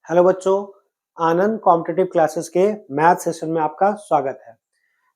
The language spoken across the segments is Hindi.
हेलो बच्चों, आनंद कॉम्पिटिटिव क्लासेस के मैथ सेशन में आपका स्वागत है।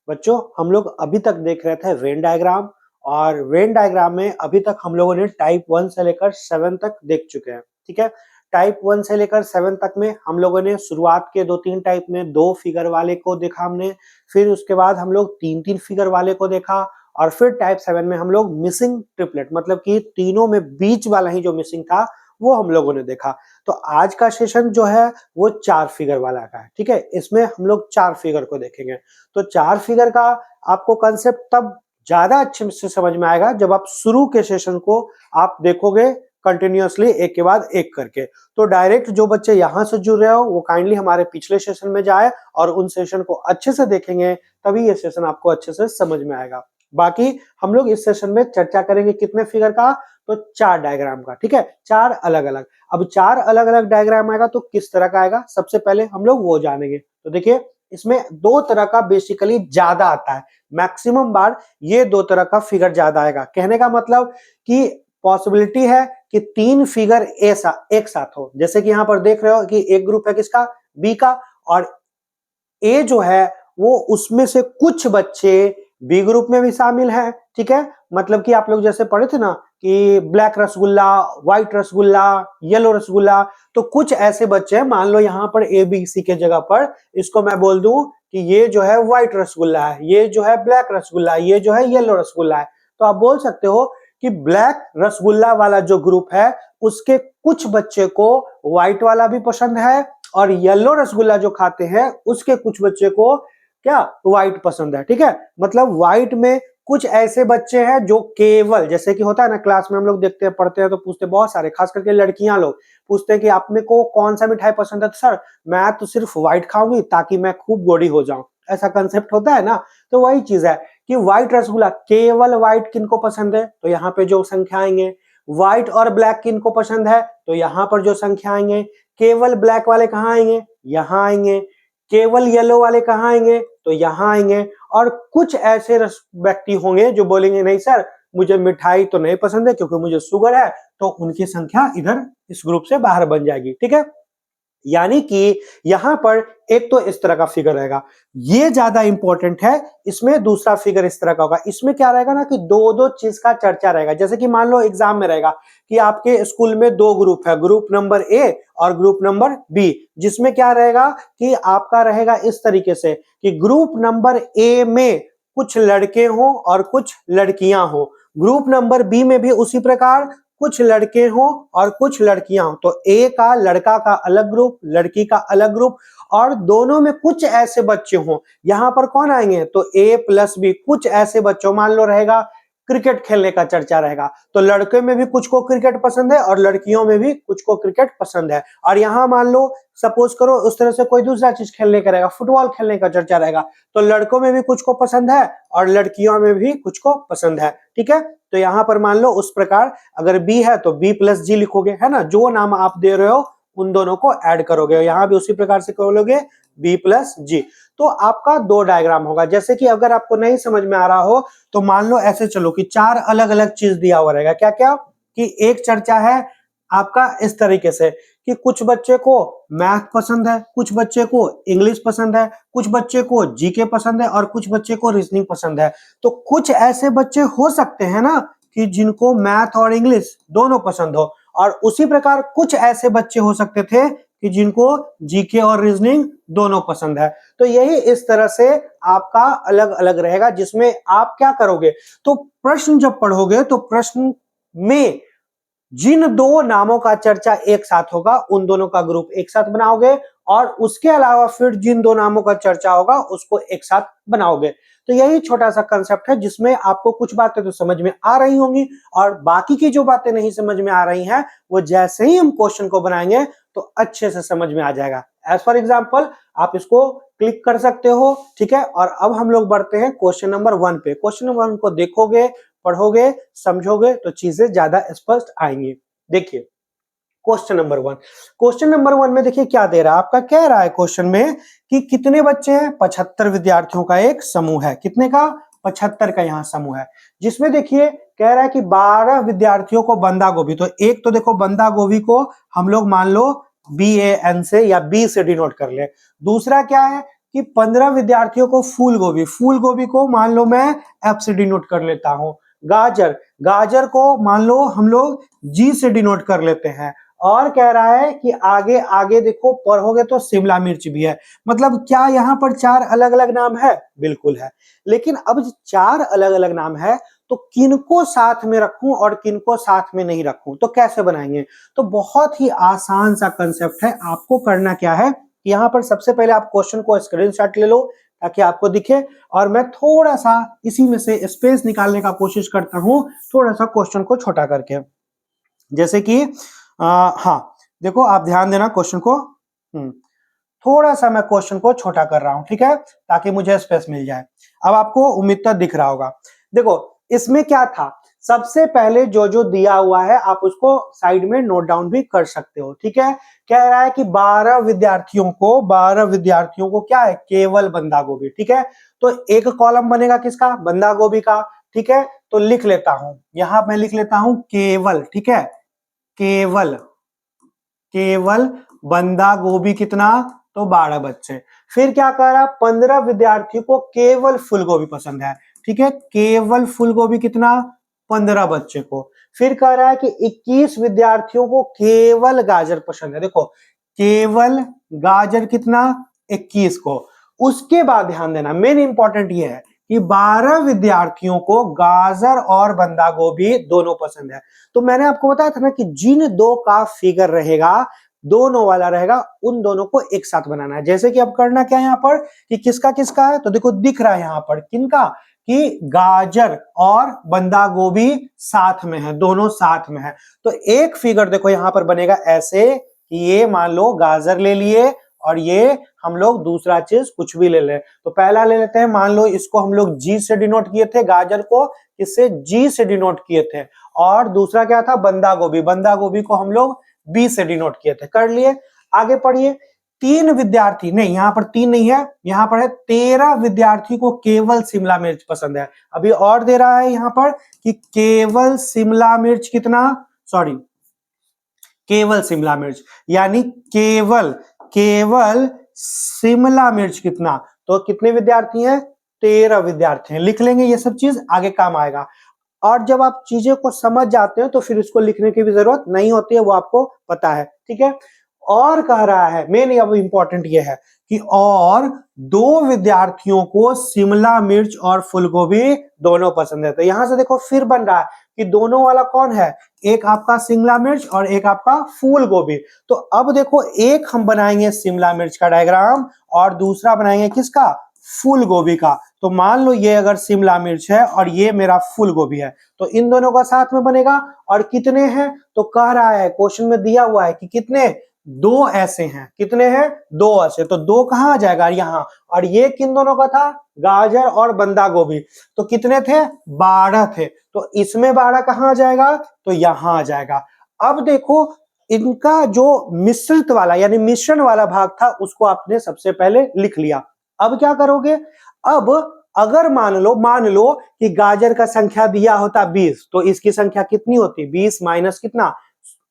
बच्चों, हम लोग अभी तक देख रहे थे वेन डायग्राम और वेन डायग्राम में अभी तक हम लोगों ने टाइप 1 से लेकर 7 तक देख चुके हैं। ठीक है, टाइप 1 से लेकर 7 तक में हम लोगों ने शुरुआत के 2-3 टाइप में 2 फिगर वाले को देखा हमने, फिर उसके बाद हम लोग 3-3 फिगर वाले को देखा और फिर टाइप 7 में हम लोग मिसिंग ट्रिपलेट मतलब कि तीनों में बीच वाला ही जो मिसिंग था वो हम लोगों ने देखा। तो आज का सेशन जो है वो 4 फिगर वाला का है। ठीक है, इसमें हम लोग 4 फिगर को देखेंगे। तो 4 फिगर का आपको कांसेप्ट तब ज्यादा अच्छे से समझ में आएगा जब आप शुरू के सेशन को आप देखोगे कंटिन्यूअसली एक के बाद एक करके। तो डायरेक्ट जो बच्चे यहां से जुड़ रहे हो वो काइंडली हमारे पिछले सेशन में जाए और उन सेशन को अच्छे से देखेंगे, तभी ये सेशन आपको अच्छे से समझ में आएगा। बाकी हम लोग इस सेशन में चर्चा करेंगे कितने फिगर का, तो 4 डायग्राम का। ठीक है, 4 अलग अलग। अब 4 अलग अलग डायग्राम आएगा तो किस तरह का आएगा, सबसे पहले हम लोग वो जानेंगे। तो देखिए, इसमें 2 तरह का बेसिकली ज्यादा आता है। मैक्सिमम बार ये 2 तरह का फिगर ज्यादा आएगा। कहने का मतलब कि पॉसिबिलिटी है कि 3 फिगर एक साथ हो। जैसे कि यहां पर देख रहे हो कि एक ग्रुप है किसका, बी का, और ए जो है वो उसमें से कुछ बच्चे बी ग्रुप में भी शामिल हैं। ठीक है, मतलब कि आप लोग जैसे पढ़े थे ना कि black rasgulla, white rasgulla, yellow rasgulla, तो कुछ ऐसे बच्चे हैं, मान लो यहां पर ए बी सी के जगह पर इसको मैं बोल दूं कि ये जो है व्हाइट रसगुल्ला है, ये जो है ब्लैक रसगुल्ला है, ये जो है येलो रसगुल्ला है। तो आप बोल सकते हो कि ब्लैक रसगुल्ला वाला जो ग्रुप है उसके कुछ बच्चे को व्हाइट वाला भी पसंद है और येलो रसगुल्ला जो खाते हैं उसके कुछ बच्चे को क्या, व्हाइट पसंद है। ठीक है, मतलब व्हाइट में कुछ ऐसे बच्चे हैं जो केवल, जैसे कि होता है ना क्लास में हम लोग देखते हैं पढ़ते हैं तो पूछते हैं बहुत सारे, खास करके लड़कियां लोग पूछते हैं कि आप में को कौन सा मिठाई पसंद है, तो सर मैं तो सिर्फ व्हाइट खाऊंगी ताकि मैं खूब गोरी हो जाऊं, ऐसा कंसेप्ट होता है ना। तो वही चीज है कि व्हाइट रसगुल्ला, केवल व्हाइट किनको पसंद है, तो यहाँ पे जो संख्या आएंगे। व्हाइट और ब्लैक किनको पसंद है, तो यहाँ पर जो संख्या आएंगे। केवल ब्लैक वाले कहाँ आएंगे, यहाँ आएंगे। केवल येलो वाले कहाँ आएंगे, तो यहाँ आएंगे। और कुछ ऐसे व्यक्ति होंगे जो बोलेंगे नहीं सर मुझे मिठाई तो नहीं पसंद है क्योंकि मुझे शुगर है, तो उनकी संख्या इधर इस ग्रुप से बाहर बन जाएगी। ठीक है, यानी कि यहां पर एक तो इस तरह का फिगर रहेगा, ये ज्यादा इंपॉर्टेंट है। इसमें दूसरा फिगर इस तरह का होगा, इसमें क्या रहेगा ना कि दो दो चीज का चर्चा रहेगा। जैसे कि मान लो एग्जाम में रहेगा कि आपके स्कूल में 2 ग्रुप है, ग्रुप नंबर ए और ग्रुप नंबर बी, जिसमें क्या रहेगा कि आपका रहेगा इस तरीके से कि ग्रुप नंबर ए में कुछ लड़के हों और कुछ लड़कियां हों, ग्रुप नंबर बी में भी उसी प्रकार कुछ लड़के हों और कुछ लड़कियां हों। तो ए का लड़का का अलग ग्रुप, लड़की का अलग ग्रुप, और दोनों में कुछ ऐसे बच्चे हों। यहां पर कौन आएंगे, तो ए प्लस बी, कुछ ऐसे बच्चों, मान लो रहेगा क्रिकेट खेलने का चर्चा रहेगा, तो लड़के में भी कुछ को क्रिकेट पसंद है और लड़कियों में भी कुछ को क्रिकेट पसंद है। और यहां मान लो सपोज करो उस तरह से कोई दूसरा चीज खेलने का रहेगा, फुटबॉल खेलने का चर्चा रहेगा, तो लड़कों में भी कुछ को पसंद है और लड़कियों में भी कुछ को पसंद है। ठीक है, तो यहां पर मान लो उस प्रकार अगर बी है तो बी प्लस जी लिखोगे, है ना, जो नाम आप दे रहे हो उन दोनों को ऐड करोगे, यहां भी उसी प्रकार से बोलोगे बी प्लस जी। तो आपका 2 डायग्राम होगा। जैसे कि अगर आपको नहीं समझ में आ रहा हो तो मान लो ऐसे चलो कि 4 अलग अलग चीज दिया हुआ रहेगा। क्या क्या, कि एक चर्चा है आपका इस तरीके से कि कुछ बच्चे को मैथ पसंद है, कुछ बच्चे को इंग्लिश पसंद है, कुछ बच्चे को जीके पसंद है और कुछ बच्चे को रीजनिंग पसंद है। तो कुछ ऐसे बच्चे हो सकते हैं ना कि जिनको मैथ और इंग्लिश दोनों पसंद हो, और उसी प्रकार कुछ ऐसे बच्चे हो सकते थे कि जिनको जीके और रीजनिंग दोनों पसंद है। तो यही इस तरह से आपका अलग अलग रहेगा, जिसमें आप क्या करोगे, तो प्रश्न जब पढ़ोगे तो प्रश्न में जिन 2 नामों का चर्चा एक साथ होगा उन दोनों का ग्रुप एक साथ बनाओगे, और उसके अलावा फिर जिन 2 नामों का चर्चा होगा उसको एक साथ बनाओगे। तो यही छोटा सा कंसेप्ट है जिसमें आपको कुछ बातें तो समझ में आ रही होंगी और बाकी की जो बातें नहीं समझ में आ रही हैं वो जैसे ही हम क्वेश्चन को बनाएंगे तो अच्छे से समझ में आ जाएगा। एज फॉर एग्जाम्पल आप इसको क्लिक कर सकते हो। ठीक है, और अब हम लोग बढ़ते हैं क्वेश्चन नंबर 1 पे। क्वेश्चन नंबर 1 को देखोगे, पढ़ोगे, समझोगे तो चीजें ज्यादा स्पष्ट आएंगी। देखिए क्वेश्चन नंबर 1, क्वेश्चन नंबर 1 में देखिए क्या दे रहा है, आपका कह रहा है क्वेश्चन में कि कितने बच्चे हैं, 75 विद्यार्थियों का एक समूह है। कितने का, 75 का यहाँ समूह है, जिसमें देखिए कह रहा है कि 12 विद्यार्थियों को बंदा गोभी, तो एक तो देखो बंदा गोभी को हम लोग मान लो BAN से या B से डिनोट कर ले। दूसरा क्या है कि 15 विद्यार्थियों को फूल गोभी को मान लो मैं F से डिनोट कर लेता हूं। गाजर को मान लो हम लोग G से डिनोट कर लेते हैं। और कह रहा है कि आगे आगे देखो पढ़ोगे तो शिमला मिर्च भी है। मतलब क्या यहाँ पर 4 अलग अलग नाम है? बिल्कुल है। लेकिन अब 4 अलग अलग नाम है तो किनको साथ में रखूं और किनको साथ में नहीं रखूं, तो कैसे बनाएंगे? तो बहुत ही आसान सा कंसेप्ट है। आपको करना क्या है, यहाँ पर सबसे पहले आप क्वेश्चन को स्क्रीनशॉट ले लो ताकि आपको दिखे, और मैं थोड़ा सा इसी में से स्पेस निकालने का कोशिश करता हूं, थोड़ा सा क्वेश्चन को छोटा करके। जैसे कि हाँ देखो, आप ध्यान देना क्वेश्चन को। थोड़ा सा मैं क्वेश्चन को छोटा कर रहा हूं, ठीक है, ताकि मुझे स्पेस मिल जाए। अब आपको उम्मीद तक दिख रहा होगा। देखो इसमें क्या था, सबसे पहले जो जो दिया हुआ है आप उसको साइड में नोट डाउन भी कर सकते हो, ठीक है। कह रहा है कि 12 विद्यार्थियों को क्या है, केवल बंदा गोभी, ठीक है। तो एक कॉलम बनेगा किसका, बंदा गोभी का, ठीक है। तो लिख लेता हूं, यहां मैं लिख लेता हूं केवल, ठीक है, केवल बंदा गोभी कितना, तो 12 बच्चे। फिर क्या कह रहा है, 15 विद्यार्थियों को केवल फूलगोभी पसंद है, ठीक है, केवल फूलगोभी कितना, 15 बच्चे को। फिर कह रहा है कि 21 विद्यार्थियों को केवल गाजर पसंद है। देखो केवल गाजर कितना, 21 को। उसके बाद ध्यान देना, मेन इंपॉर्टेंट ये है कि 12 विद्यार्थियों को गाजर और बंदा गोभी दोनों पसंद है। तो मैंने आपको बताया था ना कि जिन दो का फिगर रहेगा, दोनों वाला रहेगा, उन दोनों को एक साथ बनाना है। जैसे कि अब करना क्या है यहाँ पर कि किसका किसका है, तो देखो दिख रहा है यहाँ पर किनका, कि गाजर और बंदा गोभी साथ में है, दोनों साथ में है। तो एक फिगर देखो यहाँ पर बनेगा ऐसे कि ये मान लो गाजर ले लिए और ये हम लोग दूसरा चीज कुछ भी ले ले। तो पहला ले लेते हैं, मान लो इसको हम लोग G से डिनोट किए थे, गाजर को इससे G से डिनोट किए थे। और दूसरा क्या था, बंदा गोभी को हम लोग B से डिनोट किए थे। कर लिए, आगे पढ़िए। 3 विद्यार्थी, नहीं यहाँ पर 3 नहीं है, यहाँ पर है 13 विद्यार्थी को केवल शिमला मिर्च पसंद है। अभी और दे रहा है यहाँ पर कि केवल शिमला मिर्च कितना, सॉरी केवल शिमला मिर्च, यानी केवल शिमला मिर्च कितना, तो कितने विद्यार्थी हैं, 13 विद्यार्थी हैं। लिख लेंगे, ये सब चीज आगे काम आएगा। और जब आप चीजें को समझ जाते हो तो फिर इसको लिखने की भी जरूरत नहीं होती है, वो आपको पता है, ठीक है। और कह रहा है, मेन अब इंपॉर्टेंट ये है कि और 2 विद्यार्थियों को शिमला मिर्च और फूलगोभी दोनों पसंद है। तो यहां से देखो फिर बन रहा है कि दोनों वाला कौन है, एक आपका शिमला मिर्च और एक आपका फूल गोभी। तो अब देखो एक हम बनाएंगे शिमला मिर्च का डायग्राम और दूसरा बनाएंगे किसका, फूल गोभी का। तो मान लो ये अगर शिमला मिर्च है और ये मेरा फूल गोभी है, तो इन दोनों का साथ में बनेगा। और कितने हैं, तो कह रहा है क्वेश्चन में दिया हुआ है कि कितने, 2 ऐसे हैं। कितने हैं, 2 ऐसे। तो 2 कहां आ जाएगा, यहां। और ये किन दोनों का था, गाजर और बंदा गोभी। तो कितने थे, 12 थे। तो इसमें 12 कहां आ जाएगा, तो यहां आ जाएगा। अब देखो इनका जो मिश्रित वाला यानी मिश्रण वाला भाग था उसको आपने सबसे पहले लिख लिया। अब क्या करोगे, अब अगर मान लो कि गाजर का संख्या दिया होता 20, तो इसकी संख्या कितनी होती, 20 माइनस कितना,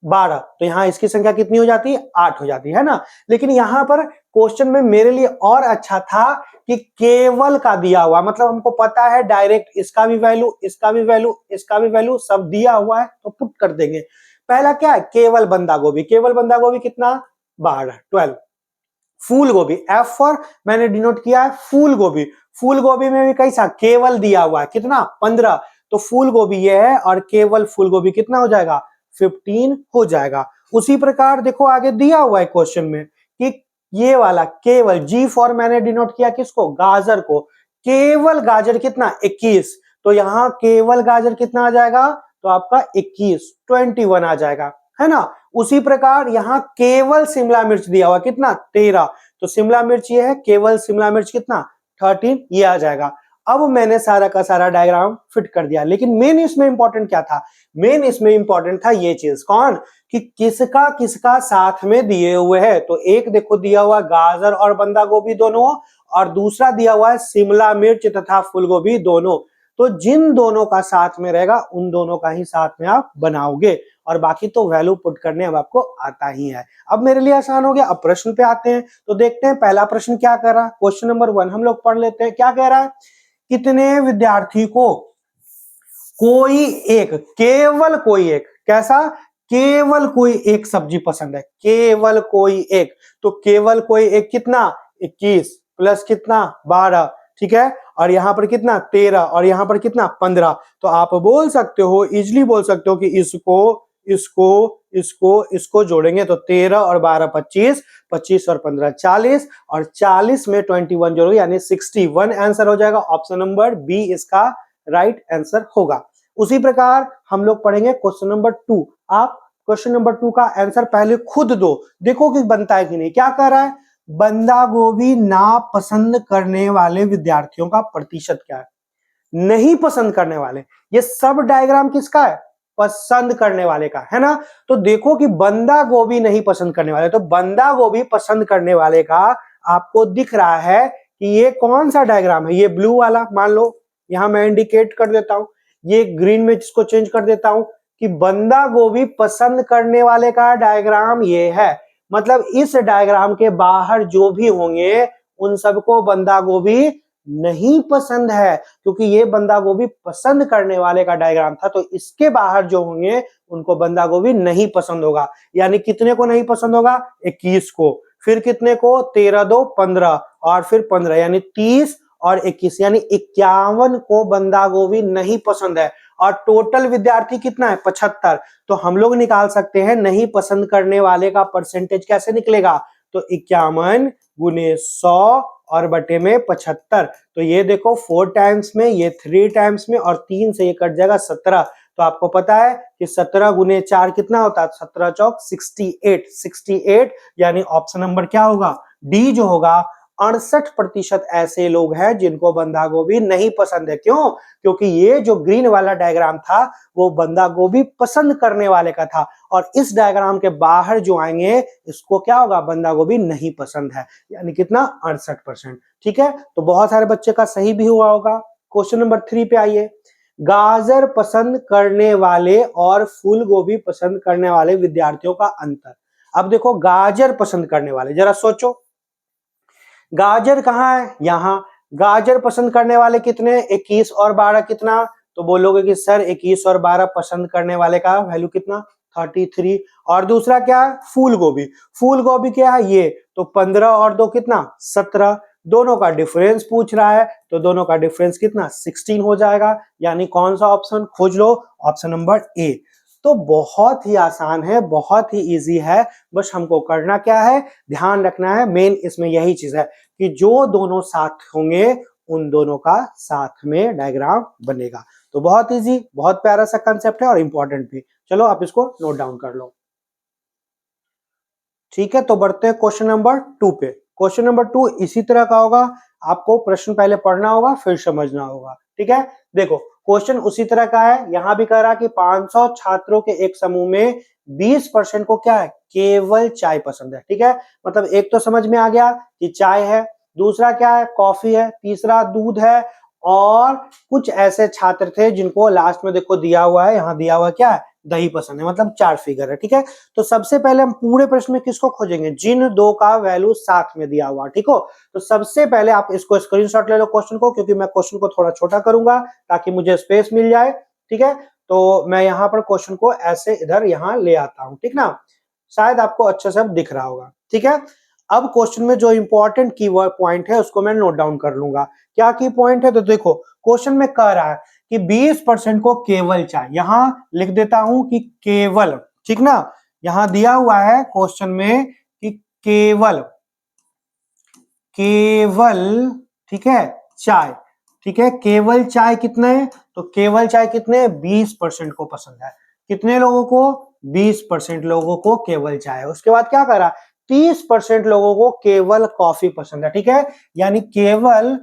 12। तो यहाँ इसकी संख्या कितनी हो जाती है, 8 हो जाती है ना। लेकिन यहाँ पर क्वेश्चन में मेरे लिए और अच्छा था कि केवल का दिया हुआ, मतलब हमको पता है डायरेक्ट इसका भी वैल्यू, इसका भी वैल्यू, इसका भी वैल्यू सब दिया हुआ है, तो पुट कर देंगे। पहला क्या है, केवल बंदा गोभी कितना, 12। फूल गोभी, F फॉर मैंने डिनोट किया है फूल गोभी में भी कैसा, केवल दिया हुआ है कितना, 15। तो फूल गोभी ये है और केवल फूल गोभी कितना हो जाएगा, 15 हो जाएगा। उसी प्रकार देखो आगे दिया हुआ है क्वेश्चन में कि ये वाला केवल, G फॉर मैंने डिनोट किया किसको, गाजर को। केवल गाजर कितना, 21। तो यहाँ केवल गाजर कितना आ जाएगा, तो आपका 21 आ जाएगा, है ना। उसी प्रकार यहाँ केवल शिमला मिर्च दिया हुआ कितना, 13। तो शिमला मिर्च ये है, केवल शिमला मिर्च कितना, 13, ये आ जाएगा। अब मैंने सारा का सारा डायग्राम फिट कर दिया। लेकिन मेन इसमें इंपॉर्टेंट क्या था, मेन इसमें इंपॉर्टेंट था ये चीज, कौन, कि किसका किसका साथ में दिए हुए है। तो एक देखो दिया हुआ गाजर और बंदा गोभी दोनों, और दूसरा दिया हुआ है शिमला मिर्च तथा फूलगोभी दोनों। तो जिन दोनों का साथ में रहेगा उन दोनों का ही साथ में आप बनाओगे, और बाकी तो वैल्यू पुट करने अब आपको आता ही है। अब मेरे लिए आसान हो गया। अब प्रश्न पे आते हैं, तो देखते हैं पहला प्रश्न क्या कर रहा है। क्वेश्चन नंबर 1 हम लोग पढ़ लेते हैं। क्या कह रहा है, कितने विद्यार्थी को कोई एक, केवल कोई एक, कैसा, केवल कोई एक सब्जी पसंद है, केवल कोई एक, तो केवल कोई एक कितना, 21 प्लस कितना 12, ठीक है, और यहां पर कितना 13 और यहां पर कितना 15। तो आप बोल सकते हो, इजिली बोल सकते हो कि इसको जोड़ेंगे तो 13 और 12 25, 25 और 15 40, और 40 में 21 जोड़ोगे यानी 61 आंसर हो जाएगा। ऑप्शन नंबर बी इसका राइट आंसर होगा। उसी प्रकार हम लोग पढ़ेंगे क्वेश्चन नंबर 2। आप क्वेश्चन नंबर 2 का आंसर पहले खुद दो, देखो कि बनता है कि नहीं। क्या कर रहा है, बंदा गोभी ना पसंद करने वाले विद्यार्थियों का प्रतिशत क्या है, नहीं पसंद करने वाले। ये सब डायग्राम किसका है, पसंद करने वाले का है ना। तो देखो कि बंदा गोभी नहीं पसंद करने वाले, तो बंदा गोभी पसंद करने वाले का आपको दिख रहा है कि ये कौन सा डायग्राम है, ये ब्लू वाला मान लो, यहां मैं इंडिकेट कर देता हूं, ये ग्रीन में जिसको चेंज कर देता हूं कि बंदा गोभी पसंद करने वाले का डायग्राम ये है। मतलब इस डायग्राम के बाहर जो भी होंगे उन सबको बंदा गोभी नहीं पसंद है, क्योंकि ये बंदा गोभी पसंद करने वाले का डायग्राम था। तो इसके बाहर जो होंगे उनको बंदा गोभी नहीं पसंद होगा। यानी कितने को नहीं पसंद होगा, 21 को, फिर कितने को 13 2 15 और फिर 15 यानी 30 और 21 यानी 51 को बंदा गोभी नहीं पसंद है। और टोटल विद्यार्थी कितना है 75। तो हम लोग निकाल सकते हैं नहीं पसंद करने वाले का परसेंटेज कैसे निकलेगा, तो 51 गुने 100 और बटे में 75। तो ये देखो 4 टाइम्स में, ये 3 टाइम्स में, और 3 से ये कट जाएगा 17। तो आपको पता है कि 17 गुने 4 कितना होता है, 17 चौक 68, 68 यानी ऑप्शन नंबर क्या होगा, डी जो होगा। 68% ऐसे लोग हैं जिनको बंदा गोभी नहीं पसंद है। क्यों, क्योंकि ये जो ग्रीन वाला डायग्राम था वो बंदा गोभी पसंद करने वाले का था, और इस डायग्राम के बाहर जो आएंगे इसको क्या होगा, बंदा गोभी नहीं पसंद है, यानी कितना 68%। ठीक है, तो बहुत सारे बच्चे का सही भी हुआ होगा। क्वेश्चन नंबर 3 पे आइए। गाजर पसंद करने वाले और फूल गोभी पसंद करने वाले विद्यार्थियों का अंतर। अब देखो गाजर पसंद करने वाले, जरा सोचो गाजर कहाँ है, यहाँ। गाजर पसंद करने वाले कितने, 21 और 12 कितना, तो बोलोगे कि सर 21 और 12 पसंद करने वाले का वैल्यू कितना 33। और दूसरा क्या है, फूल गोभी। फूल गोभी क्या है ये, तो 15 और 2 कितना 17। दोनों का डिफरेंस पूछ रहा है, तो दोनों का डिफरेंस कितना 16 हो जाएगा। यानी कौन सा ऑप्शन खोज लो, ऑप्शन नंबर ए। तो बहुत ही आसान है, बहुत ही इजी है, बस हमको करना क्या है, ध्यान रखना है। मेन इसमें यही चीज है कि जो दोनों साथ होंगे उन दोनों का साथ में डायग्राम बनेगा। तो बहुत इजी, बहुत प्यारा सा कंसेप्ट है और इंपॉर्टेंट भी। चलो आप इसको नोट डाउन कर लो। ठीक है, तो बढ़ते हैं क्वेश्चन नंबर 2 पे। क्वेश्चन नंबर 2 इसी तरह का होगा, आपको प्रश्न पहले पढ़ना होगा फिर समझना होगा। ठीक है, देखो क्वेश्चन उसी तरह का है। यहां भी कह रहा कि 500 छात्रों के एक समूह में 20% को क्या है, केवल चाय पसंद है। ठीक है, मतलब एक तो समझ में आ गया कि चाय है, दूसरा क्या है, कॉफी है, तीसरा दूध है, और कुछ ऐसे छात्र थे जिनको लास्ट में देखो दिया हुआ है, यहाँ दिया हुआ क्या है, दही पसंद है, मतलब 4 फिगर है। ठीक है, तो सबसे पहले हम पूरे प्रश्न में किसको खोजेंगे, जिन दो का वैल्यू साथ में दिया हुआ। ठीक हो, तो सबसे पहले आप इसको स्क्रीनशॉट ले लो क्वेश्चन को, क्योंकि मैं क्वेश्चन को थोड़ा छोटा करूंगा ताकि मुझे स्पेस मिल जाए। ठीक है, तो मैं यहाँ पर क्वेश्चन को ऐसे इधर यहाँ ले आता हूँ। ठीक ना, शायद आपको अच्छे से दिख रहा होगा। ठीक है, अब क्वेश्चन में जो इंपॉर्टेंट कीवर्ड पॉइंट है उसको मैं नोट डाउन कर लूंगा। क्या की पॉइंट है, तो देखो क्वेश्चन में कह रहा है कि 20% को केवल चाय, यहां लिख देता हूं कि केवल। ठीक ना, यहां दिया हुआ है क्वेश्चन में कि केवल, केवल, ठीक है, चाय। ठीक है, केवल चाय कितने, तो केवल चाय कितने 20% को पसंद है। कितने लोगों को, 20% लोगों को केवल चाय है। उसके बाद क्या करा, 30% लोगों को केवल कॉफी पसंद है। ठीक है, यानी केवल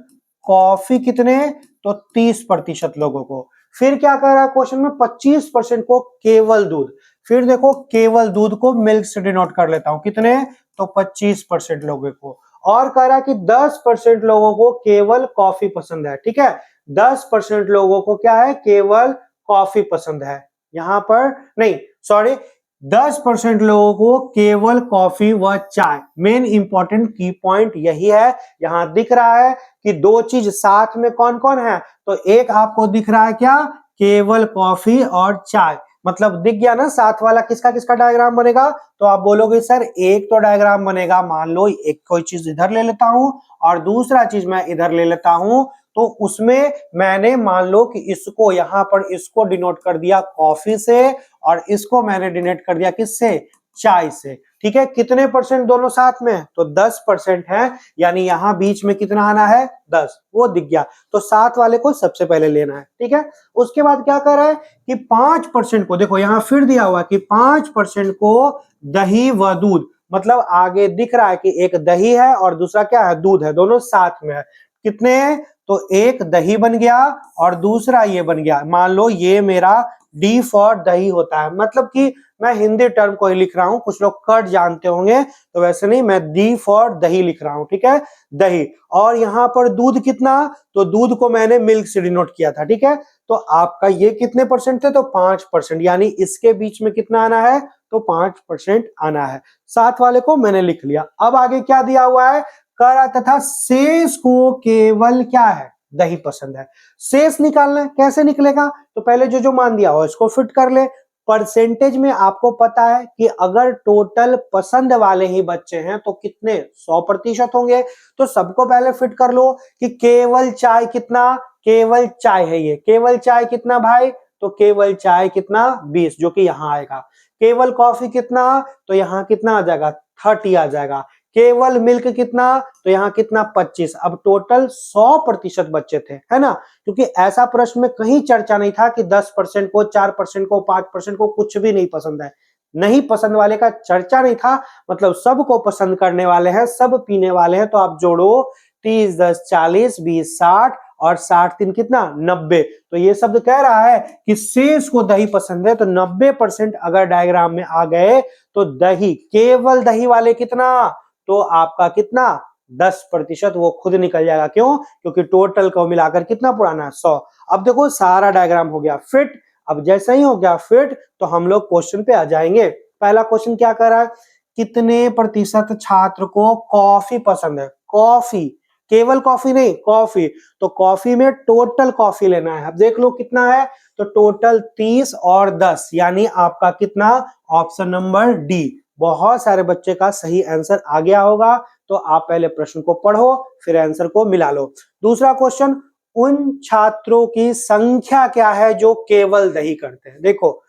कॉफी कितने, तो 30% लोगों को। फिर क्या कह रहा है क्वेश्चन में, 25% को केवल दूध। फिर देखो केवल दूध को मिल्क से डिनोट कर लेता हूं, कितने, तो 25% लोगों को। और कह रहा है कि 10% लोगों को केवल कॉफी पसंद है। ठीक है, 10% लोगों को क्या है, केवल कॉफी पसंद है। यहां पर नहीं, सॉरी, 10% लोगों को केवल कॉफी व चाय। मेन इंपॉर्टेंट की पॉइंट यही है। यहां दिख रहा है कि दो चीज साथ में कौन कौन है, तो एक आपको दिख रहा है क्या, केवल कॉफी और चाय। मतलब दिख गया ना साथ वाला किसका किसका डायग्राम बनेगा। तो आप बोलोगे सर एक तो डायग्राम बनेगा, मान लो एक कोई चीज इधर ले लेता हूं और दूसरा चीज मैं इधर ले लेता हूं, तो उसमें मैंने मान लो कि इसको यहां पर इसको डिनोट कर दिया कॉफी से और इसको मैंने डिनोट कर दिया किससे, चाय से। ठीक है, कितने परसेंट दोनों साथ में, तो 10% है, यानी यहां बीच में कितना आना है, 10, वो दिख गया। तो साथ वाले को सबसे पहले लेना है। ठीक है, उसके बाद क्या कर रहा है कि 5% को, देखो यहां फिर दिया हुआ है कि 5% को दही व दूध, मतलब आगे दिख रहा है कि एक दही है और दूसरा क्या है, दूध है, दोनों साथ में है। कितने, तो एक दही बन गया और दूसरा ये बन गया। मान लो ये मेरा डी फॉर दही होता है, मतलब कि मैं हिंदी टर्म को ही लिख रहा हूं, कुछ लोग कर्ड जानते होंगे, तो वैसे नहीं, मैं डी फॉर दही लिख रहा हूं। ठीक है, दही, और यहां पर दूध कितना, तो दूध को मैंने मिल्क से डिनोट किया था। ठीक है, तो आपका ये कितने परसेंट थे, तो 5%, यानी इसके बीच में कितना आना है, तो 5% आना है। साथ वाले को मैंने लिख लिया। अब आगे क्या दिया हुआ है, करा तथा शेष को केवल क्या है, दही पसंद है। शेष निकालना है, कैसे निकलेगा, तो पहले जो जो मान दिया हो इसको फिट कर ले। परसेंटेज में आपको पता है कि अगर टोटल पसंद वाले ही बच्चे हैं तो कितने, 100% होंगे। तो सबको पहले फिट कर लो कि केवल चाय कितना, केवल चाय है ये, केवल चाय कितना भाई, तो केवल चाय कितना, 20, जो कि यहां आएगा। केवल कॉफी कितना, तो यहां कितना आ जाएगा, 30 आ जाएगा। केवल मिल्क कितना, तो यहां कितना, 25। अब टोटल 100% बच्चे थे, है ना, क्योंकि ऐसा प्रश्न में कहीं चर्चा नहीं था कि 10% को, 4% को, 5% को कुछ भी नहीं पसंद है। नहीं पसंद वाले का चर्चा नहीं था, मतलब सबको पसंद करने वाले हैं, सब पीने वाले हैं। तो आप जोड़ो 30, 10, 40, 20, 60 और 60 3 कितना, 90। तो ये शब्द कह रहा है कि शेष को दही पसंद है, तो 90% अगर डायग्राम में आ गए तो दही, केवल दही वाले कितना, तो आपका कितना, 10% वो खुद निकल जाएगा। क्यों, क्योंकि टोटल को मिलाकर कितना पुराना है, 100। अब देखो सारा डायग्राम हो गया फिट। अब जैसा ही हो गया फिट तो हम लोग क्वेश्चन पे आ जाएंगे। पहला क्वेश्चन क्या कर रहा है, कितने प्रतिशत छात्र को कॉफी पसंद है, कॉफी, केवल कॉफी नहीं, कॉफी। तो कॉफी में टोटल कॉफी लेना है। अब देख लो कितना है, तो टोटल 30 और 10, यानी आपका कितना, ऑप्शन नंबर डी। बहुत सारे बच्चे का सही आंसर आ गया होगा। तो आप पहले प्रश्न को पढ़ो फिर आंसर को मिला लो। दूसरा क्वेश्चन, उन छात्रों की संख्या क्या है जो केवल दही करते हैं। देखो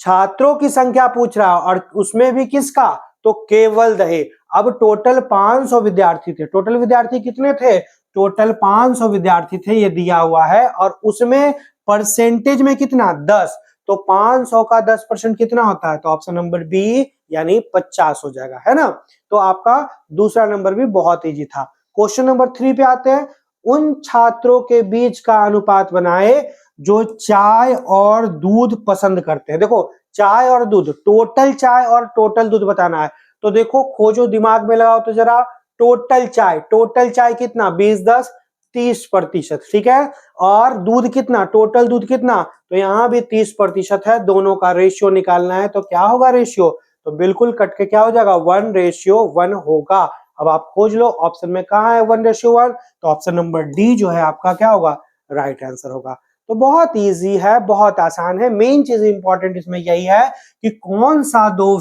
छात्रों की संख्या पूछ रहा है और उसमें भी किसका, तो केवल दही। अब टोटल 500 विद्यार्थी थे। टोटल विद्यार्थी कितने थे, टोटल 500 विद्यार्थी थे, ये दिया हुआ है, और उसमें परसेंटेज में कितना, 10। तो 500 का 10% कितना होता है, तो ऑप्शन नंबर बी यानी 50 हो जाएगा, है ना। तो आपका दूसरा नंबर भी बहुत इजी था। क्वेश्चन नंबर 3 पे आते हैं, उन छात्रों के बीच का अनुपात बनाए जो चाय और दूध पसंद करते हैं। देखो चाय और दूध, टोटल चाय और टोटल दूध बताना है। तो देखो खोजो, दिमाग में लगाओ तो जरा, टोटल चाय, टोटल चाय कितना, 20, 10, 30%। ठीक है, और दूध कितना, टोटल दूध कितना, तो यहां भी 30% है। दोनों का रेशियो निकालना है, तो क्या होगा रेशियो, तो बिल्कुल कट के क्या हो जाएगा, 1:1 होगा। अब आप खोज लो ऑप्शन में कहा है 1:1, तो ऑप्शन नंबर डी जो है आपका क्या होगा, राइट आंसर होगा। तो बहुत इजी है, बहुत आसान है। मेन चीज इंपॉर्टेंट इसमें यही है कि कौन सा दो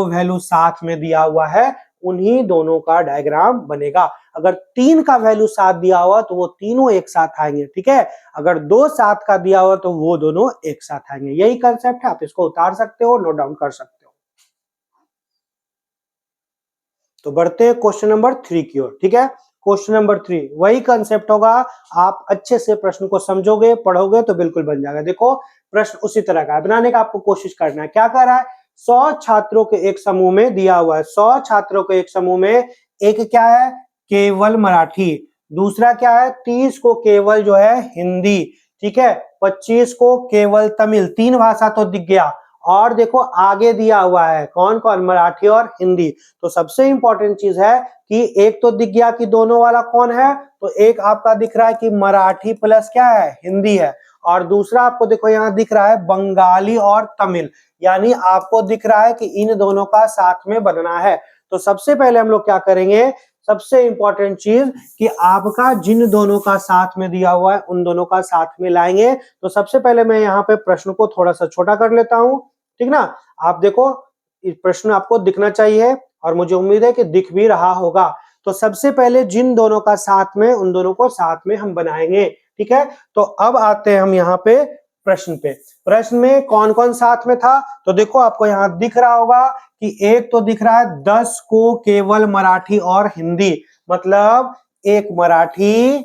वैल्यू साथ में दिया हुआ है, उन्हीं दोनों का डायग्राम बनेगा। अगर 3 का वैल्यू साथ दिया हुआ तो वो तीनों एक साथ आएंगे। ठीक है, अगर 2 साथ का दिया हुआ तो वो दोनों एक साथ आएंगे। यही कंसेप्ट है, आप इसको उतार सकते हो, नोट डाउन कर सकते हो। तो बढ़ते हैं क्वेश्चन नंबर 3 की ओर। ठीक है, क्वेश्चन नंबर 3 वही कंसेप्ट होगा। आप अच्छे से प्रश्न को समझोगे, पढ़ोगे तो बिल्कुल बन जाएगा। देखो प्रश्न उसी तरह का है, बनाने का आपको कोशिश करना है। क्या कर रहा है, 100 छात्रों के एक समूह में दिया हुआ है, 100 छात्रों के एक समूह में एक क्या है, केवल मराठी, दूसरा क्या है, 30 को केवल जो है हिंदी, ठीक है, 25 को केवल तमिल, 3 भाषा तो दिख गया, और देखो आगे दिया हुआ है कौन कौन, मराठी और हिंदी। तो सबसे इंपॉर्टेंट चीज है कि एक तो दिख गया कि दोनों वाला कौन है, तो एक आपका दिख रहा है कि मराठी प्लस क्या है, हिंदी है, और दूसरा आपको देखो यहाँ दिख रहा है बंगाली और तमिल, यानी आपको दिख रहा है कि इन दोनों का साथ में बनना है। तो सबसे पहले हम लोग क्या करेंगे, सबसे इंपॉर्टेंट चीज कि आपका जिन दोनों का साथ में दिया हुआ है उन दोनों का साथ में लाएंगे। तो सबसे पहले मैं यहाँ पे प्रश्न को थोड़ा सा छोटा कर लेता हूं, ठीक ना। आप देखो प्रश्न आपको दिखना चाहिए और मुझे उम्मीद है कि दिख भी रहा होगा। तो सबसे पहले जिन दोनों का साथ में उन दोनों को साथ में हम बनाएंगे, ठीक है। तो अब आते हैं हम यहाँ पे प्रश्न पे। प्रश्न में कौन कौन साथ में था, तो देखो आपको यहाँ दिख रहा होगा कि एक तो दिख रहा है 10 को केवल मराठी और हिंदी, मतलब एक मराठी,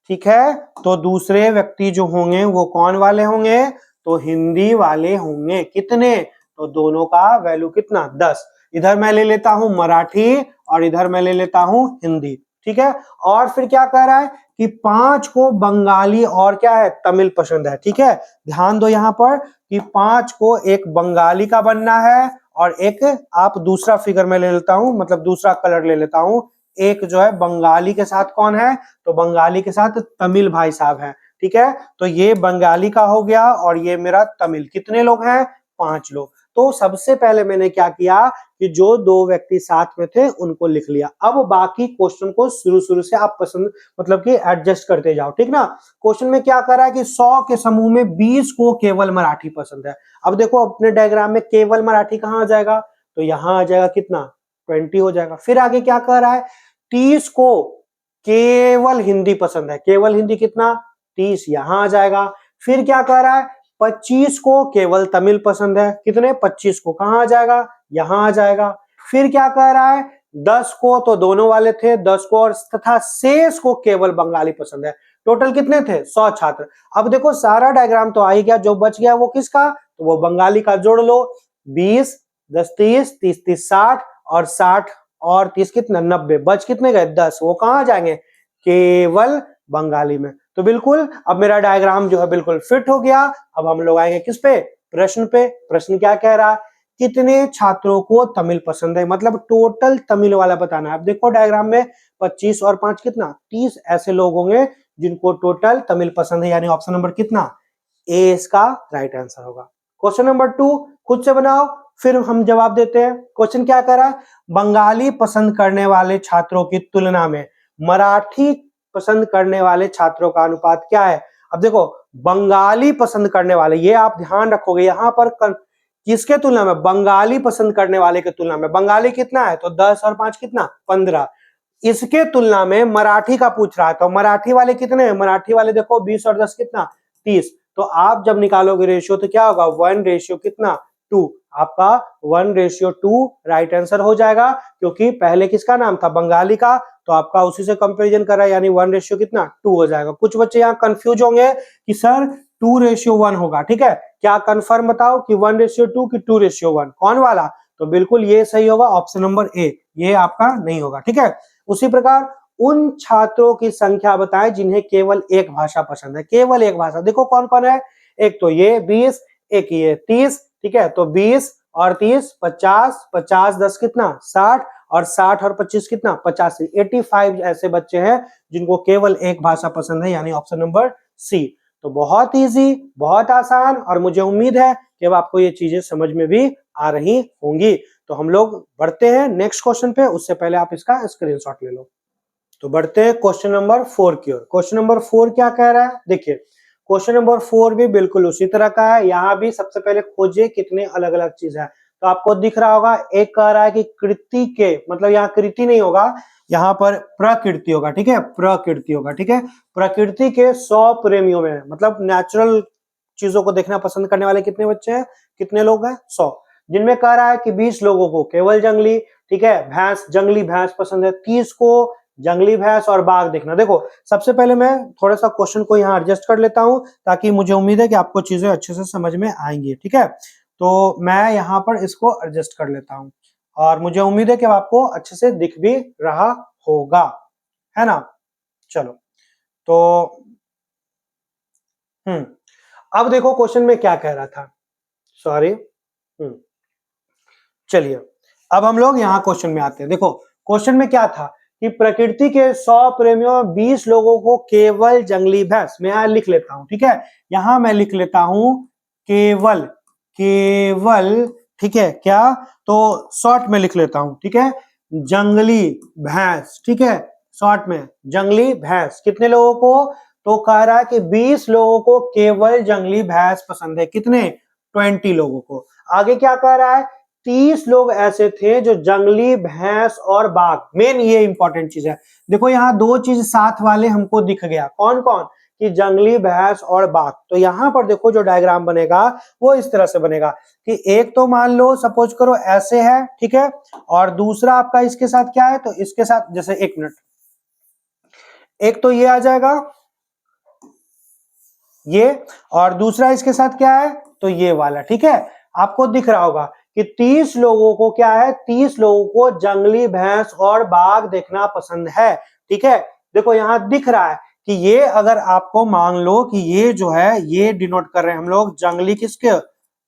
ठीक है, तो दूसरे व्यक्ति जो होंगे वो कौन वाले होंगे, तो हिंदी वाले होंगे। कितने, तो दोनों का वैल्यू कितना, 10। इधर मैं ले लेता हूं मराठी और इधर मैं ले लेता हूं हिंदी, ठीक है। और फिर क्या कह रहा है कि 5 को बंगाली और क्या है, तमिल पसंद है, ठीक है। ध्यान दो यहाँ पर कि 5 को एक बंगाली का बनना है और एक आप दूसरा फिगर में ले लेता हूं, मतलब दूसरा कलर ले लेता हूं। एक जो है बंगाली के साथ कौन है, तो बंगाली के साथ तमिल भाई साहब हैं, ठीक है। तो ये बंगाली का हो गया और ये मेरा तमिल। कितने लोग हैं, 5 लोग। तो सबसे पहले मैंने क्या किया कि जो दो व्यक्ति साथ में थे उनको लिख लिया। अब बाकी क्वेश्चन को शुरू शुरू से आप पसंद मतलब कि एडजस्ट करते जाओ, ठीक ना। क्वेश्चन में क्या कर रहा है कि 100 के समूह में 20 को केवल मराठी पसंद है। अब देखो अपने डायग्राम में केवल मराठी कहां आ जाएगा, तो यहां आ जाएगा कितना, 20 हो जाएगा। फिर आगे क्या कर रहा है, 30 को केवल हिंदी पसंद है, केवल हिंदी कितना, 30, यहां आ जाएगा। फिर क्या कर रहा है, 25 को केवल तमिल पसंद है, कितने, 25 को कहां आ जाएगा, यहां आ जाएगा। फिर क्या कह रहा है, 10 को तो दोनों वाले थे, 10 को और तथा शेष को केवल बंगाली पसंद है। टोटल कितने थे, 100 छात्र। अब देखो सारा डायग्राम तो आ ही गया, जो बच गया वो किसका, तो वो बंगाली का। जोड़ लो, 20 10 30 30 30 60 और 60 और 30 कितना, 90। बच कितने गए, 10। वो कहां जाएंगे, केवल बंगाली में। तो बिल्कुल अब मेरा डायग्राम जो है बिल्कुल फिट हो गया। अब हम लोग आएंगे किस पे, प्रश्न पे। प्रश्न क्या कह रहा है, कितने छात्रों को तमिल पसंद है, मतलब टोटल तमिल वाला बताना है। अब देखो डायग्राम में 25 और 5 कितना, 30 ऐसे लोग होंगे जिनको टोटल तमिल पसंद है, यानी ऑप्शन नंबर कितना, ए इसका राइट आंसर होगा। क्वेश्चन नंबर 2 खुद से बनाओ, फिर हम जवाब देते हैं। क्वेश्चन क्या कह रहा है, बंगाली पसंद करने वाले छात्रों की तुलना में मराठी पसंद करने वाले छात्रों का अनुपात क्या है। अब देखो बंगाली पसंद करने वाले, ये आप ध्यान रखोगे यहां पर किसके तुलना में, बंगाली पसंद करने वाले के तुलना में। बंगाली कितना है, तो 10 और 5 कितना, 15। इसके तुलना में मराठी का पूछ रहा है, तो मराठी वाले कितने हैं, मराठी वाले देखो 20 और 10 कितना, 30। तो आप जब निकालोगे रेशियो तो क्या होगा, 1 रेशियो कितना, 2। आपका 1 रेशियो 2 राइट आंसर हो जाएगा, क्योंकि पहले किसका नाम था, बंगाली का, तो आपका उसी से कंपैरिजन कर रहा है, यानी 1 रेशियो कितना, 2 हो जाएगा। कुछ बच्चे यहाँ कंफ्यूज होंगे कि सर 2 रेशियो 1 होगा, ठीक है। क्या कंफर्म बताओ कि 1 रेशियो 2 कि 2 रेशियो 1, कौन वाला, तो बिल्कुल ये सही होगा, ऑप्शन नंबर ए, ये आपका नहीं होगा, ठीक है। उसी प्रकार उन छात्रों की संख्या बताएं जिन्हें केवल एक भाषा पसंद है, केवल एक भाषा। देखो कौन कौन है, एक तो ये 20, एक ये 30, ठीक है। तो 20 और 30 50, 50 10 कितना, 60 और 60 और 25 कितना, 85। 85 ऐसे बच्चे हैं जिनको केवल एक भाषा पसंद है, यानी ऑप्शन नंबर सी। तो बहुत इजी, बहुत आसान, और मुझे उम्मीद है कि अब आपको ये चीजें समझ में भी आ रही होंगी। तो हम लोग बढ़ते हैं नेक्स्ट क्वेश्चन पे, उससे पहले आप इसका स्क्रीनशॉट ले लो। तो बढ़ते हैं क्वेश्चन नंबर 4 की ओर। क्वेश्चन नंबर 4 क्या कह रहा है, देखिए क्वेश्चन नंबर 4 भी बिल्कुल उसी तरह का है। यहाँ भी सबसे पहले खोजिए कितने अलग अलग चीज है। तो आपको दिख रहा होगा, एक कह रहा है कि कृति के, मतलब यहाँ कृति नहीं होगा, यहाँ पर प्रकृति होगा, ठीक है, प्रकृति होगा, ठीक है। प्रकृति के 100 प्रेमियों में, मतलब नेचुरल चीजों को देखना पसंद करने वाले कितने बच्चे हैं, कितने लोग हैं, 100। जिनमें कह रहा है कि 20 लोगों को केवल जंगली, ठीक है, भैंस, जंगली भैंस पसंद है, 30 को जंगली भैंस और बाघ देखना। देखो सबसे पहले मैं थोड़ा सा क्वेश्चन को यहाँ एडजस्ट कर लेता हूँ, ताकि मुझे उम्मीद है कि आपको चीजें अच्छे से समझ में आएंगी, ठीक है। तो मैं यहाँ पर इसको एडजस्ट कर लेता हूँ और मुझे उम्मीद है कि आपको अच्छे से दिख भी रहा होगा, है ना। चलो तो अब देखो क्वेश्चन में क्या कह रहा था, सॉरी, चलिए अब हम लोग यहाँ क्वेश्चन में आते हैं। देखो क्वेश्चन में क्या था कि प्रकृति के 100 प्रेमियों में 20 लोगों को केवल जंगली भैंस, मैं यहाँ लिख लेता हूं, ठीक है, यहां मैं लिख लेता हूं केवल, केवल, ठीक है, क्या, तो शॉर्ट में लिख लेता हूं, ठीक है, जंगली भैंस, ठीक है, शॉर्ट में जंगली भैंस कितने लोगों को, तो कह रहा है कि 20 लोगों को केवल जंगली भैंस पसंद है, कितने, 20 लोगों को। आगे क्या कह रहा है, 30 लोग ऐसे थे जो जंगली भैंस और बाघ, मेन ये इंपॉर्टेंट चीज है। देखो यहाँ दो चीज साथ वाले हमको दिख गया, कौन कौन, कि जंगली भैंस और बाघ। तो यहाँ पर देखो जो डायग्राम बनेगा वो इस तरह से बनेगा कि एक तो मान लो सपोज करो ऐसे है, ठीक है, और दूसरा आपका इसके साथ क्या है, तो इसके साथ जैसे, एक मिनट, एक तो ये आ जाएगा ये, और दूसरा इसके साथ क्या है, तो ये वाला, ठीक है। आपको दिख रहा होगा कि 30 लोगों को क्या है, 30 लोगों को जंगली भैंस और बाघ देखना पसंद है, ठीक है। देखो यहां दिख रहा है कि ये अगर आपको मान लो कि ये जो है ये डिनोट कर रहे हैं हम लोग जंगली किसके,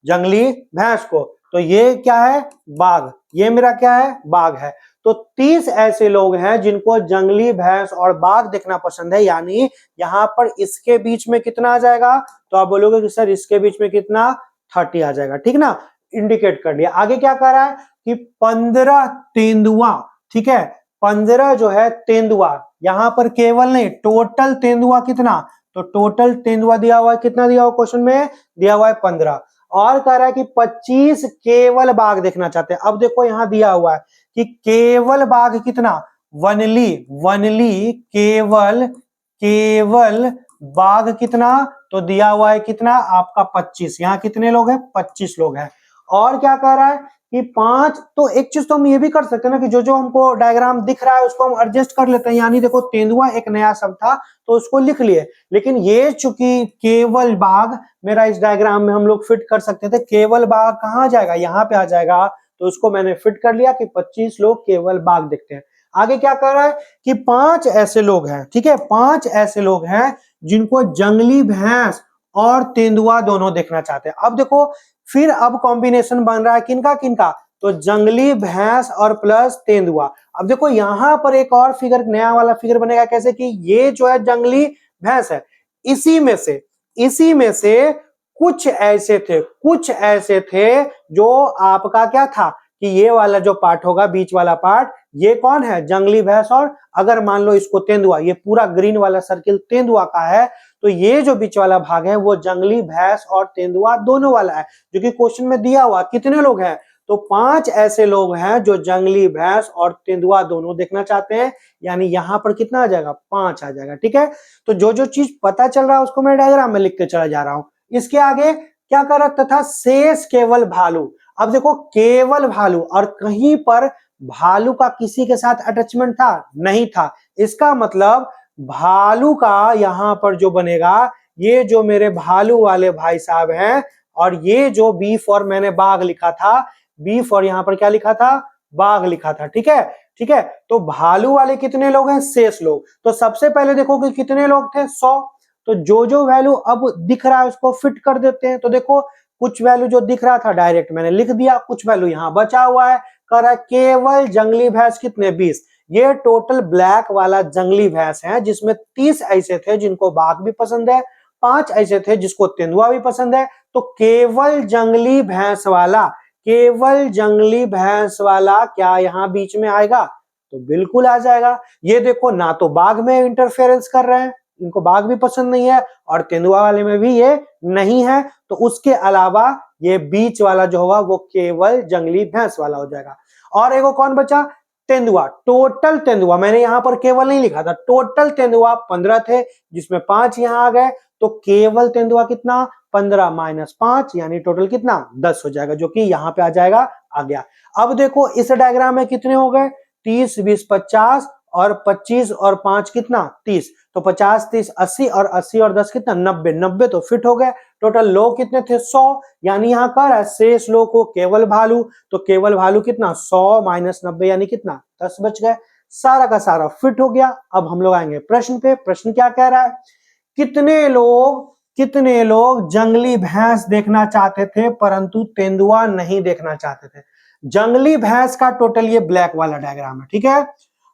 जंगली भैंस को, तो ये क्या है, बाघ, ये मेरा क्या है, बाघ है। तो 30 ऐसे लोग हैं जिनको जंगली भैंस और बाघ देखना पसंद है, यानी यहाँ पर इसके बीच में कितना आ जाएगा, तो आप बोलोगे कि सर इसके बीच में कितना, 30 आ जाएगा, ठीक ना, इंडिकेट कर लिया। आगे क्या कर रहा है कि 15 तेंदुआ, ठीक है, 15 जो है तेंदुआ, यहां पर केवल नहीं, टोटल तेंदुआ कितना, तो टोटल तेंदुआ दिया हुआ है, कितना दिया हुआ क्वेश्चन में, दिया हुआ है 15, और कह रहा है कि 25 केवल बाघ देखना चाहते हैं। अब देखो यहां दिया हुआ है कि केवल बाघ कितना, वनली, वनली केवल, केवल बाघ कितना, तो दिया हुआ है कितना आपका 25, यहाँ कितने लोग हैं, 25 लोग हैं। और क्या कह रहा है कि 5, तो एक चीज तो हम ये भी कर सकते हैं ना कि जो जो हमको डायग्राम दिख रहा है उसको हम एडजस्ट कर लेते हैं, यानी देखो तेंदुआ एक नया शब्द था तो उसको लिख लिए, लेकिन ये चूंकि केवल बाघ मेरा इस डायग्राम में हम लोग फिट कर सकते थे, केवल बाघ कहाँ जाएगा, यहाँ पे आ जाएगा, तो उसको मैंने फिट कर लिया कि 25 लोग केवल बाघ देखते हैं। आगे क्या कर रहा है कि 5 ऐसे लोग हैं, ठीक है, 5 ऐसे लोग हैं जिनको जंगली भैंस और तेंदुआ दोनों देखना चाहते हैं। अब देखो फिर अब कॉम्बिनेशन बन रहा है किनका किनका, तो जंगली भैंस और प्लस तेंदुआ। अब देखो यहां पर एक और फिगर, नया वाला फिगर बनेगा, कैसे कि ये जो है जंगली भैंस है, इसी में से कुछ ऐसे थे, कुछ ऐसे थे जो आपका क्या था कि ये वाला जो पार्ट होगा, बीच वाला पार्ट, ये कौन है, जंगली भैंस, और अगर मान लो इसको तेंदुआ, ये पूरा ग्रीन वाला सर्किल तेंदुआ का है, तो ये जो बीच वाला भाग है वो जंगली भैंस और तेंदुआ दोनों वाला है, जो कि क्वेश्चन में दिया हुआ। कितने लोग हैं, तो 5 ऐसे लोग हैं जो जंगली भैंस और तेंदुआ दोनों देखना चाहते हैं, यानी यहां पर कितना आ जाएगा, 5 आ जाएगा, ठीक है। तो जो जो चीज पता चल रहा है उसको मैं डायग्राम में लिख के चला जा रहा हूं। इसके आगे क्या कर रहा, तथा शेष केवल भालू। अब देखो केवल भालू, और कहीं पर भालू का किसी के साथ अटैचमेंट था, नहीं था, इसका मतलब भालू का यहां पर जो बनेगा, ये जो मेरे भालू वाले भाई साहब हैं, और ये जो बी फॉर मैंने बाघ लिखा था, बी फॉर यहां पर क्या लिखा था, बाघ लिखा था, ठीक है, ठीक है। तो भालू वाले कितने लोग हैं, शेष लोग। तो सबसे पहले देखो कि कितने लोग थे, 100, तो जो जो वैल्यू अब दिख रहा है उसको फिट कर देते हैं। तो देखो कुछ वैल्यू जो दिख रहा था डायरेक्ट मैंने लिख दिया, कुछ वैल्यू यहाँ बचा हुआ है, कर रहा है केवल जंगली भैंस कितने, 20। ये टोटल ब्लैक वाला जंगली भैंस है, जिसमें 30 ऐसे थे जिनको बाघ भी पसंद है, 5 ऐसे थे जिसको तेंदुआ भी पसंद है। तो केवल जंगली भैंस वाला, केवल जंगली भैंस वाला क्या यहाँ बीच में आएगा, तो बिल्कुल आ जाएगा। ये देखो ना तो बाघ में इंटरफेरेंस कर रहे हैं, इनको बाघ भी पसंद नहीं है, और तेंदुआ वाले में भी ये नहीं है, तो उसके अलावा ये बीच वाला जो होगा वो केवल जंगली भैंस वाला हो जाएगा। और एगो कौन बचा, तेंदुआ, टोटल तेंदुआ, मैंने यहां पर केवल नहीं लिखा था, टोटल तेंदुआ 15 थे, जिसमें 5 यहां आ गए, तो केवल तेंदुआ कितना, 15 माइनस 5, यानी टोटल कितना, 10 हो जाएगा, जो कि यहां पे आ जाएगा, आ गया। अब देखो इस डायग्राम में कितने हो गए, 30 20 50, और 25 और 5 कितना, 30, तो 50 30 80, और 80 और 10 कितना, 90, 90 तो फिट हो गए। टोटल लोग कितने थे, 100, यानी यहाँ कह रहा है शेष लोग को केवल भालू, तो केवल भालू कितना, 100 माइनस 90 यानी कितना, 10 बच गए, सारा का सारा फिट हो गया। अब हम लोग आएंगे प्रश्न पे। प्रश्न क्या कह रहा है, कितने लोग कितने लोग जंगली भैंस देखना चाहते थे परंतु तेंदुआ नहीं देखना चाहते थे। जंगली भैंस का टोटल ये ब्लैक वाला डायग्राम है, ठीक है।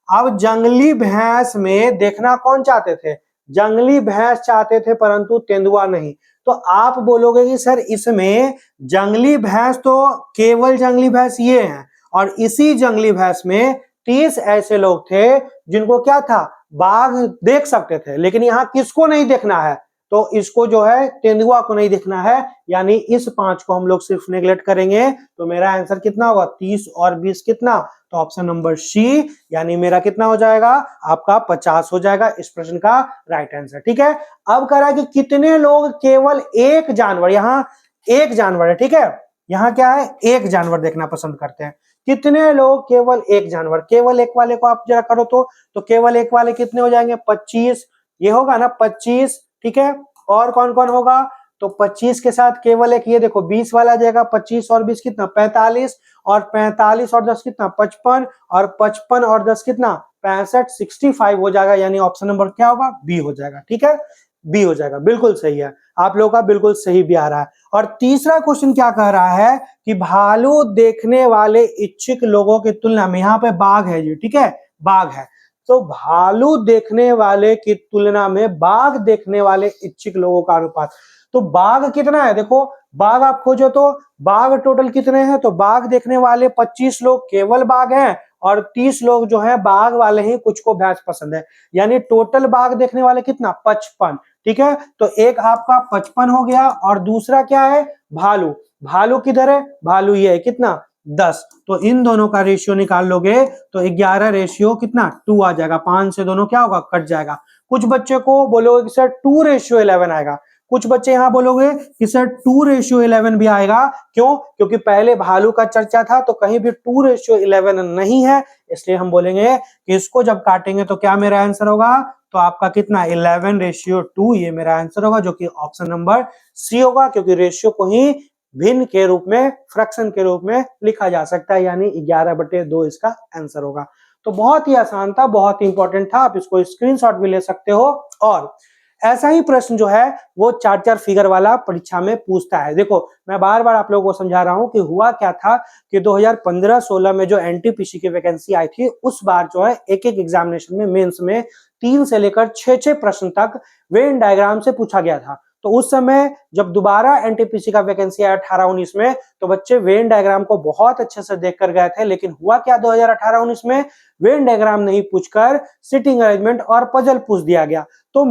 अब जंगली भैंस में देखना कौन चाहते थे? जंगली भैंस चाहते थे परंतु तेंदुआ नहीं। तो आप बोलोगे कि सर इसमें जंगली भैंस तो केवल जंगली भैंस ये हैं और इसी जंगली भैंस में 30 ऐसे लोग थे जिनको क्या था, बाघ देख सकते थे, लेकिन यहाँ किसको नहीं देखना है? तो इसको जो है तेंदुआ को नहीं देखना है, यानी इस 5 को हम लोग सिर्फ नेगलेक्ट करेंगे। तो मेरा आंसर कितना होगा? 30 और 20 कितना? तो ऑप्शन नंबर सी यानी मेरा कितना हो जाएगा? आपका 50 हो जाएगा इस प्रश्न का राइट आंसर, ठीक है। अब कह रहा है कि कितने लोग केवल एक जानवर, यहाँ एक जानवर है, ठीक है, यहाँ क्या है, एक जानवर देखना पसंद करते हैं। कितने लोग केवल एक जानवर, केवल एक वाले को आप जरा करो तो केवल एक वाले कितने हो जाएंगे? 25, ये होगा ना 25, ठीक है। और कौन कौन होगा? तो 25 के साथ केवल एक, ये देखो 20 वाला आ जाएगा। 25 और 20 कितना? 45, और 45 और 10 कितना? 55, और 55 और 10 कितना? 65, 65 हो जाएगा, यानी ऑप्शन नंबर क्या होगा? बी हो जाएगा, ठीक है, बी हो जाएगा, बिल्कुल सही है। आप लोगों का बिल्कुल सही भी आ रहा है। और तीसरा क्वेश्चन क्या कह रहा है कि भालू देखने वाले इच्छुक लोगों की तुलना में, यहाँ पे बाघ है जी, ठीक है, बाघ है, तो भालू देखने वाले की तुलना में बाघ देखने वाले इच्छुक लोगों का अनुपात। तो बाघ कितना है? देखो बाघ आप खोजो तो बाघ टोटल कितने हैं? तो बाघ देखने वाले 25 लोग केवल बाघ हैं और 30 लोग जो है बाघ वाले ही, कुछ को भैंस पसंद है, यानी टोटल बाघ देखने वाले कितना? 55, ठीक है। तो एक आपका 55 हो गया और दूसरा क्या है? भालू। भालू किधर है? भालू ये है, कितना? 10। तो इन दोनों का रेशियो निकाल लोगे तो 11 रेशियो कितना? 2 आ जाएगा। 5 से दोनों क्या होगा? कट जाएगा। कुछ बच्चे को बोलोगे कि सर 2 रेशियो 11 आएगा, कुछ बच्चे यहां बोलोगे कि सर 2 रेशियो 11 भी आएगा। क्यों? क्योंकि पहले भालू का चर्चा था तो कहीं भी 2 रेशियो 11 नहीं है, इसलिए हम बोलेंगे कि इसको जब काटेंगे तो क्या मेरा आंसर होगा? तो आपका कितना? 11 रेशियो 2, ये मेरा आंसर होगा, जो कि ऑप्शन नंबर सी होगा, क्योंकि रेशियो को ही भिन्न के रूप में, फ्रैक्शन के रूप में लिखा जा सकता है, यानी 11/2 इसका आंसर होगा। तो बहुत ही आसान था, बहुत ही इंपॉर्टेंट था, आप इसको स्क्रीनशॉट भी ले सकते हो। और ऐसा ही प्रश्न जो है वो 4-4 फिगर वाला परीक्षा में पूछता है। देखो मैं बार बार आप लोगों को समझा रहा हूं कि हुआ क्या था कि 2015-16 में जो एनटीपीसी की वैकेंसी आई थी, उस बार जो है एक एक एग्जामिनेशन में, मेंस में 3 से लेकर 6-6 प्रश्न तक वेन डायग्राम से पूछा गया था। तो उस समय जब दोबारा एनटीपीसी का वैकेंसी आया 18-19 में, तो बच्चे वेन डायग्राम को बहुत अच्छे से देख कर गए थे, लेकिन हुआ क्या 2018-19 में? वेन डायग्राम नहीं पूछकर सिटिंग अरेंजमेंट और पजल पूछ दिया गया। तो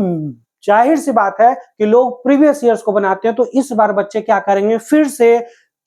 जाहिर सी बात है कि लोग प्रीवियस ईयर्स को बनाते हैं, तो इस बार बच्चे क्या करेंगे? फिर से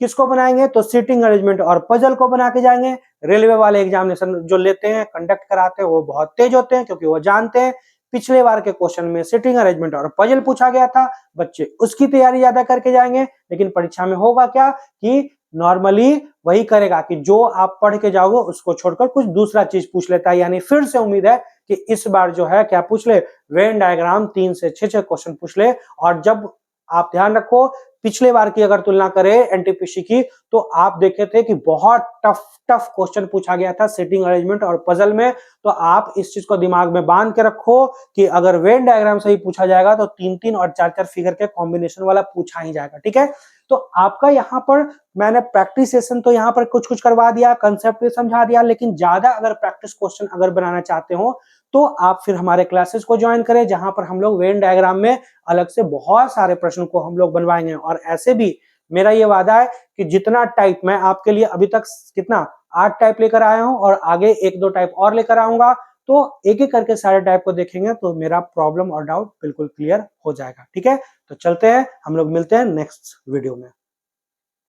किसको बनाएंगे? तो सिटिंग अरेंजमेंट और पजल को बना के जाएंगे। रेलवे वाले एग्जामिनेशन जो लेते हैं, कंडक्ट कराते हैं, वो बहुत तेज होते हैं, क्योंकि वो जानते हैं पिछले बार के क्वेश्चन में सिटिंग अरेंजमेंट और पजल पूछा गया था, बच्चे उसकी तैयारी ज्यादा करके जाएंगे। लेकिन परीक्षा में होगा क्या कि नॉर्मली वही करेगा कि जो आप पढ़ के जाओगे उसको छोड़कर कुछ दूसरा चीज पूछ लेता है। यानी फिर से उम्मीद है कि इस बार जो है क्या पूछ ले? वेन डायग्राम 3 से 6 क्वेश्चन पूछ ले। और जब आप ध्यान रखो, पिछले बार की अगर तुलना करें एनटीपीसी की, तो आप देखे थे कि बहुत टफ क्वेश्चन पूछा गया था सिटिंग अरेंजमेंट और पजल में। तो आप इस चीज को दिमाग में बांध के रखो कि अगर वेन डायग्राम से ही पूछा जाएगा तो 3-3 और 4-4 फिगर के कॉम्बिनेशन वाला पूछा ही जाएगा, ठीक है। तो आपका यहाँ पर मैंने प्रैक्टिस सेशन तो यहाँ पर कुछ कुछ करवा दिया, कंसेप्ट भी समझा दिया, लेकिन ज्यादा अगर प्रैक्टिस क्वेश्चन अगर बनाना चाहते हो तो आप फिर हमारे क्लासेस को ज्वाइन करें, जहां पर हम लोग वेन डायग्राम में अलग से बहुत सारे प्रश्न को हम लोग बनवाएंगे। और ऐसे भी मेरा ये वादा है कि जितना टाइप मैं आपके लिए अभी तक कितना 8 टाइप लेकर आया हूं और आगे 1-2 टाइप और लेकर आऊंगा, तो एक एक करके सारे टाइप को देखेंगे तो मेरा प्रॉब्लम और डाउट बिल्कुल क्लियर हो जाएगा, ठीक है। तो चलते हैं, हम लोग मिलते हैं नेक्स्ट वीडियो में।